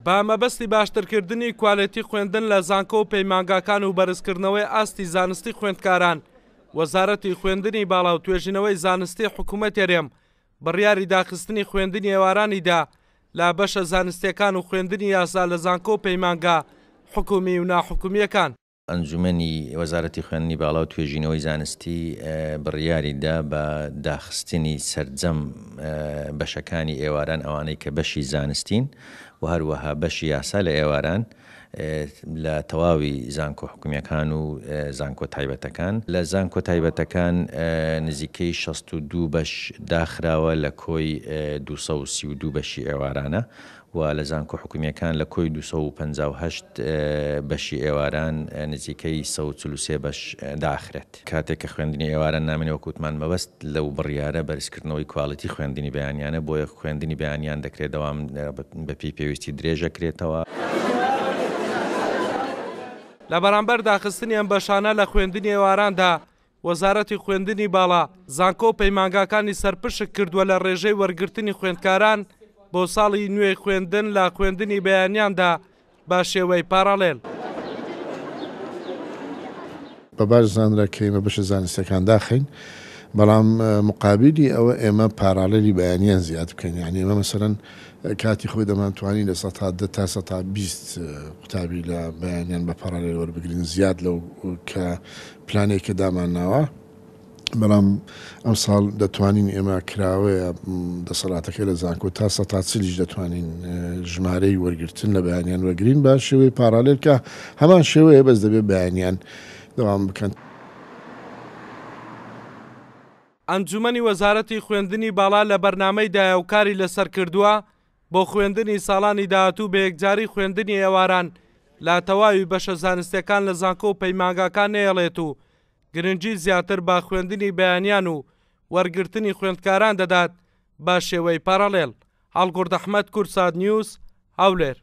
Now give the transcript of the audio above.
بە مەبەستی باشترکردنی کوالێتی خوێندن لە زانکۆ و پەیمانگاکان و بەرزکردنەوەی ئاستی زانستی خوێندکاران، وەزارەتی خوێندنی باڵا و توێژینەوەی زانستی حکوومەت هێرێم بڕیاری داخستنی خوێندنی ئێوارانیدا لە بەشە زانستیەکان و خوێندنی یاسا لە زانکۆ و پەیمانگا حکومی و ناحکومیەکان. ئەنجومەنی وەزارەتی خوێندنی باڵا و توێژینەوەی زانستی بڕیاریدا بە داخستنی سەرجەم بەشەکانی ئێواران ئەوانەی کە بەشی زانستین و هەروەها بەشی یاسا لە ئێواران لە تەواوی زانکۆ حکومیەکان و زانکۆ تایبەتەکان. لە زانکۆ تایبەتەکان نزیکەی 62 بەش داخراوە لە کۆی 232 بەشی ئێوارانە و لە زانکۆ حکومیەکان لە کۆی 258 بەشی ئێواران نزیکەی 143 بەش داخرێت. کاتێک کە خوێندنی ئێواران نامێنەوە کووتمان مەبەست لەو بڕیارە بەرزکردنەوەی کواڵیتی خوێندنی بەیانیانە، بۆیە خوێندنی بەیانیان دەکرێت دەوام بەپی پێویستی درێژەکرێتەوە. لە بەرامبەر داخستنی ئەم بەشانە لە خوێندنی ئێواراندا وەزارەتی خوێندنی باڵا زانکۆ و پەیمانگاکانی سەرپشک کردووە لە ڕێژەی وەرگرتنی خوێندکاران بۆ ساڵی نوێی خوێندن لە خوێندنی بەیانیاندا بە شێوەی پارالێل. بەبار زانراکەیمە بەشە زانستیەکان داخین، بەڵام مقابلی ئەوە ئێمە پارالێلی بەیانیان زیاد بکەین. یعنی ئێمە مەسەرەن کاتی خۆی دەمانتوانی لە 10 تا 120 قوتابی لە بەیانیان بە پارالێل وەربگرین، زیاد لەو کە پلانێکە دامان ناوە. بەڵام ئەم ساڵ دەتوانین ئێمە کراوەیە دەسەڵاتەکەی لە زانکۆ تا 140 دەتوانین ژمارەی وەرگرتن لە بەیانیان وەرگرین بە شێوەی پارالێل کە هەمان شێوەیە بەس دەبێت بەیانیان دەوام بکەن. ئەنجومەنی وەزارەتی خوێندنی باڵا لە بەرنامەی دایەوکاری لەسەر کردووە بۆ خوێندنی ساڵانی داهاتوو بە یەکجاری خوێندنی ئێواران لە تەواوی بەشە زانستیەکان لە زانکۆ و پەیمانگاکان نێڵێت و گرنگی زیاتر بە خوێندنی بەیانیان و وەرگرتنی خوێندکاران دەدات بە شێوەی پارالێل. هەڵگورد ئەحمەد، کورسات نیوز، هەولێر.